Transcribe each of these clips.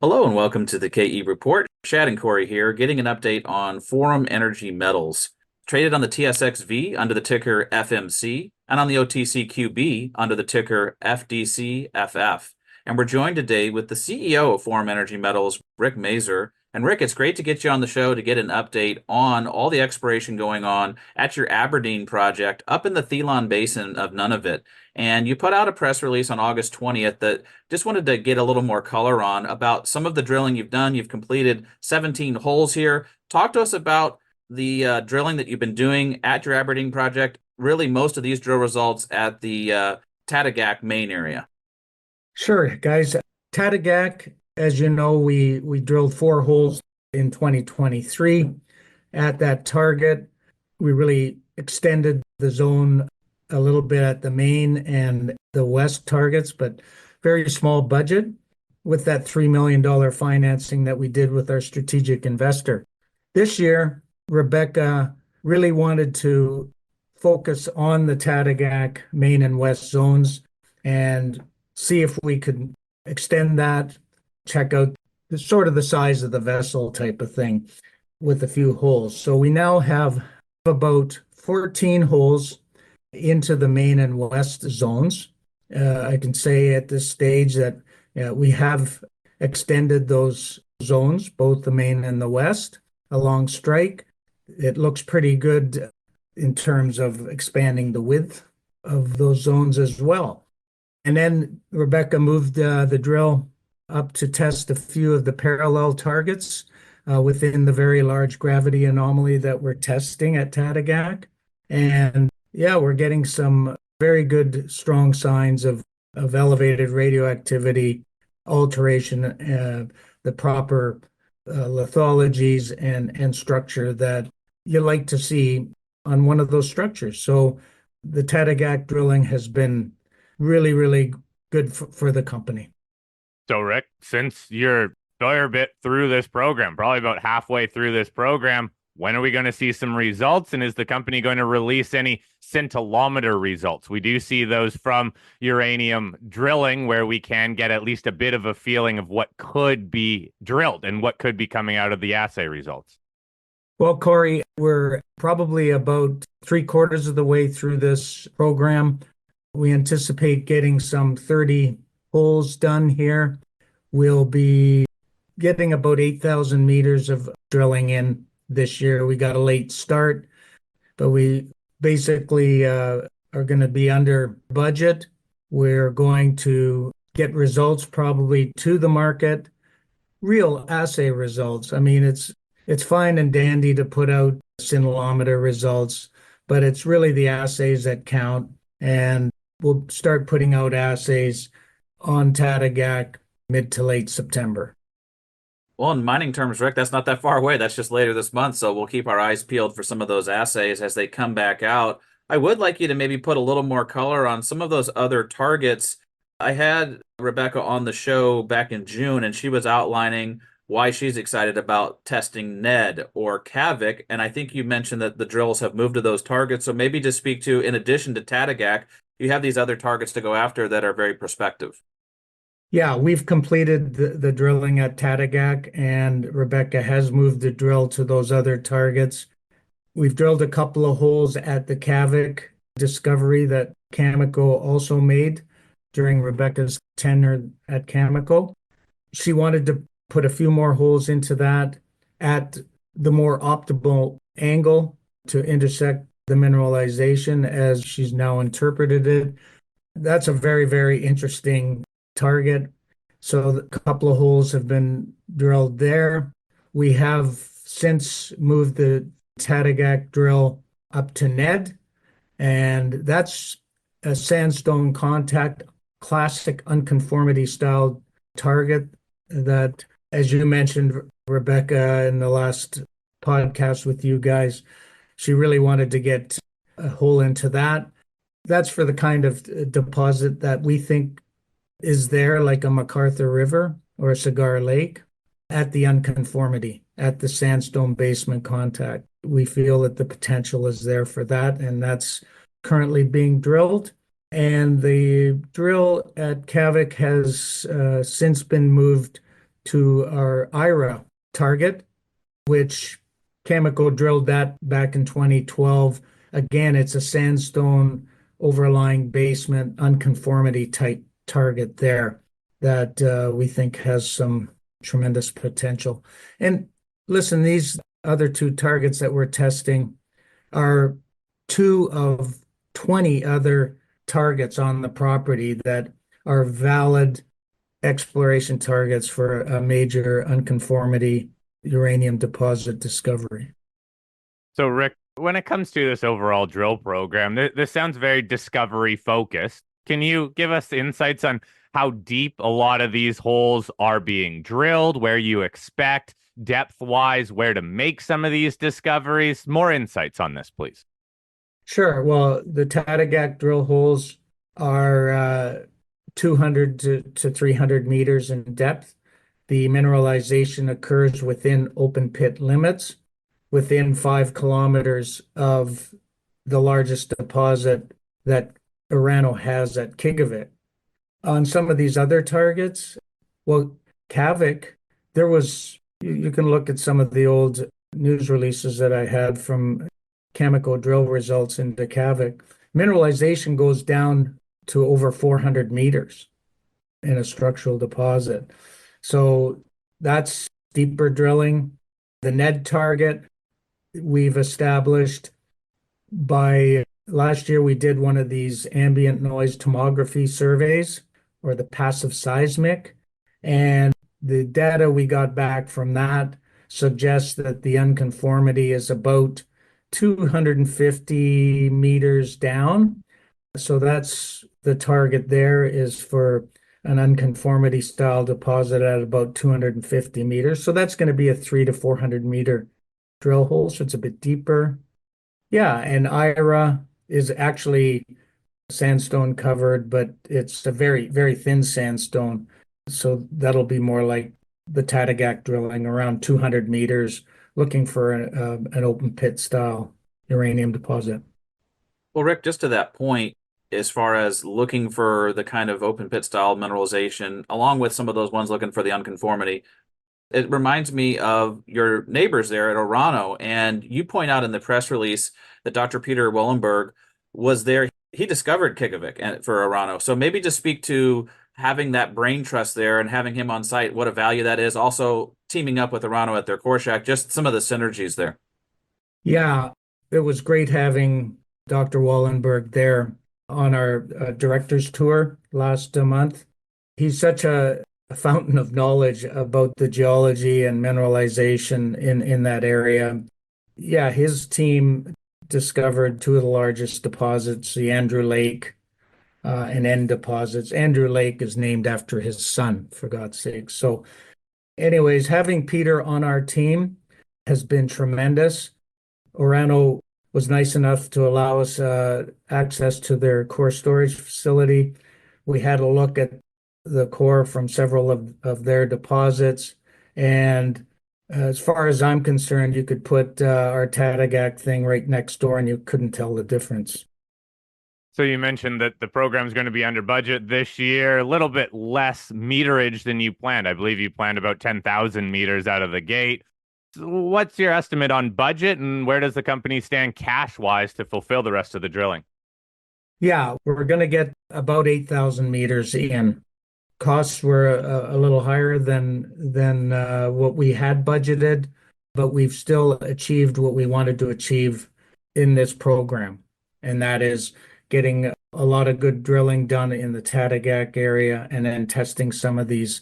Hello and welcome to the KE Report. Chad and Corey here, getting an update on Forum Energy Metals, traded on the TSX.V under the ticker FMC and on the OTCQB under the ticker FDCFF. And we're joined today with the CEO of Forum Energy Metals, Rick Mazur. And Rick, it's great to get you on the show to get an update on all the exploration going on at your Aberdeen project up in the Thelon Basin of Nunavut. And you put out a press release on August 20th that just wanted to get a little more color on about some of the drilling you've done. You've completed 17 holes here. Talk to us about the drilling that you've been doing at your Aberdeen project. Really, most of these drill results at the Tatiggaq main area. Sure, guys. Tatiggaq, as you know, we drilled 4 holes in 2023 at that target. We really extended the zone a little bit at the main and the west targets, but very small budget with that $3 million financing that we did with our strategic investor. This year, Rebecca really wanted to focus on the Tatiggaq main and west zones and see if we could extend that, check out the size of the vessel type of thing with a few holes. So we now have about 14 holes into the main and west zones. I can say at this stage that we have extended those zones, both the main and the west, along strike. It looks pretty good in terms of expanding the width of those zones as well. And then Rebecca moved the drill up to test a few of the parallel targets within the very large gravity anomaly that we're testing at Tatiggaq. And yeah, we're getting some very good, strong signs of elevated radioactivity, alteration, the proper lithologies and structure that you like to see on one of those structures. So the Tatiggaq drilling has been really, really good for the company. So, Rick, since you're a fair bit through this program, probably about halfway through this program, when are we going to see some results? And is the company going to release any scintillometer results? We do see those from uranium drilling where we can get at least a bit of a feeling of what could be drilled and what could be coming out of the assay results. Well, Corey, we're probably about 3/4 of the way through this program. We anticipate getting some 30 holes done here. We'll be getting about 8,000 meters of drilling in this year. We got a late start, but we basically are going to be under budget. We're going to get results probably to the market, real assay results. I mean, it's fine and dandy to put out scintillometer results, but it's really the assays that count. And we'll start putting out assays on Tatiggaq mid to late September. Well, in mining terms, Rick, that's not that far away. That's just later this month. So we'll keep our eyes peeled for some of those assays as they come back out. I would like you to maybe put a little more color on some of those other targets. I had Rebecca on the show back in June, and she was outlining why she's excited about testing Ned or Qavvik. And I think you mentioned that the drills have moved to those targets. So maybe just speak to, in addition to Tatiggaq, you have these other targets to go after that are very prospective. Yeah, we've completed the drilling at Tatiggaq, and Rebecca has moved the drill to those other targets. We've drilled a couple of holes at the Qavvik discovery that Cameco also made during Rebecca's tenure at Cameco. She wanted to put a few more holes into that at the more optimal angle to intersect the mineralization as she's now interpreted it. That's a very, very interesting target. So a couple of holes have been drilled there. We have since moved the Tatiggaq drill up to Ned, and that's a sandstone contact, classic unconformity style target that, as you mentioned, Rebecca, in the last podcast with you guys, she really wanted to get a hole into that. That's for the kind of deposit that we think is there, like a MacArthur River or a Cigar Lake, at the unconformity, at the sandstone basement contact. We feel that the potential is there for that, and that's currently being drilled. And the drill at Qavvik has since been moved to our Ayra target, which Cameco drilled that back in 2012. Again, it's a sandstone overlying basement unconformity type target there that we think has some tremendous potential. And listen, these other two targets that we're testing are two of 20 other targets on the property that are valid exploration targets for a major unconformity uranium deposit discovery. So, Rick, when it comes to this overall drill program, this sounds very discovery focused. Can you give us insights on how deep a lot of these holes are being drilled, where you expect depth wise, where to make some of these discoveries? More insights on this, please. Sure. Well, the Tatiggaq drill holes are 200 to 300 meters in depth. The mineralization occurs within open pit limits, within 5 kilometers of the largest deposit that Orano has at Qavvik. On some of these other targets, well, Qavvik, you can look at some of the old news releases that I had from Cameco drill results into Qavvik. Mineralization goes down to over 400 meters in a structural deposit. So that's deeper drilling. The Ned target we've established by last year, we did one of these ambient noise tomography surveys or the passive seismic. And the data we got back from that suggests that the unconformity is about 250 meters down. So that's the target there is for an unconformity style deposit at about 250 meters. So that's going to be a 300 to 400 meter drill hole. So it's a bit deeper. Yeah. And Ayra is actually sandstone covered, but it's a very, very thin sandstone. So that'll be more like the Tatiggaq drilling around 200 meters, looking for an open pit style uranium deposit. Well, Rick, just to that point, as far as looking for the kind of open pit style mineralization, along with some of those ones looking for the unconformity, it reminds me of your neighbors there at Orano. And you point out in the press release that Dr. Peter Wellenberg was there. He discovered Qavvik for Orano. So maybe just speak to having that brain trust there and having him on site, what a value that is. Also teaming up with Orano at their core shack, just some of the synergies there. Yeah, it was great having Dr. Wallenberg there on our director's tour last month. He's such a fountain of knowledge about the geology and mineralization in that area. Yeah, his team discovered two of the largest deposits, the Andrew Lake and N deposits. Andrew Lake is named after his son, for God's sake. So, anyways, having Peter on our team has been tremendous. Orano was nice enough to allow us access to their core storage facility. We had a look at the core from several of their deposits. And as far as I'm concerned, you could put our Tatiggaq thing right next door and you couldn't tell the difference. So you mentioned that the program is going to be under budget this year, a little bit less meterage than you planned. I believe you planned about 10,000 meters out of the gate. So what's your estimate on budget, and where does the company stand cash-wise to fulfill the rest of the drilling? Yeah, we're going to get about 8,000 meters in. Costs were a little higher than what we had budgeted, but we've still achieved what we wanted to achieve in this program, and that is getting a lot of good drilling done in the Tatiggaq area and then testing some of these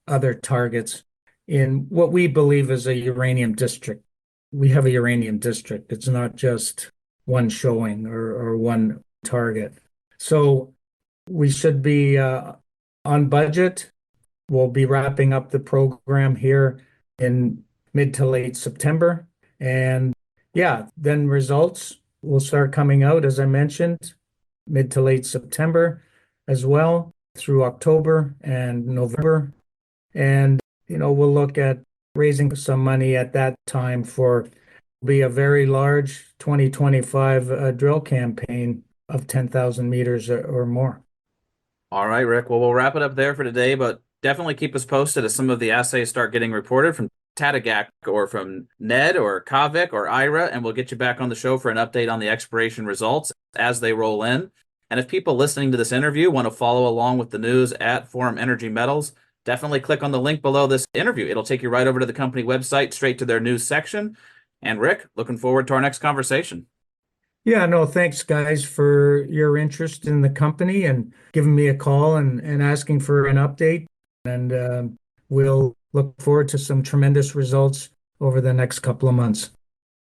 other targets in what we believe is a uranium district. We have a uranium district. It's not just one showing or one target. So we should be on budget. We'll be wrapping up the program here in mid to late September. And yeah, then results will start coming out, as I mentioned, mid to late September as well, through October and November. And, we'll look at raising some money at that time for be a very large 2025 drill campaign of 10,000 meters or more. All right, Rick. Well, we'll wrap it up there for today, but definitely keep us posted as some of the assays start getting reported from Tatiggaq or from Ned or Qavvik or Ayra, and we'll get you back on the show for an update on the exploration results as they roll in. And if people listening to this interview want to follow along with the news at Forum Energy Metals, definitely click on the link below this interview. It'll take you right over to the company website, straight to their news section. And Rick, looking forward to our next conversation. Yeah, no, thanks guys for your interest in the company and giving me a call and asking for an update. And we'll look forward to some tremendous results over the next couple of months.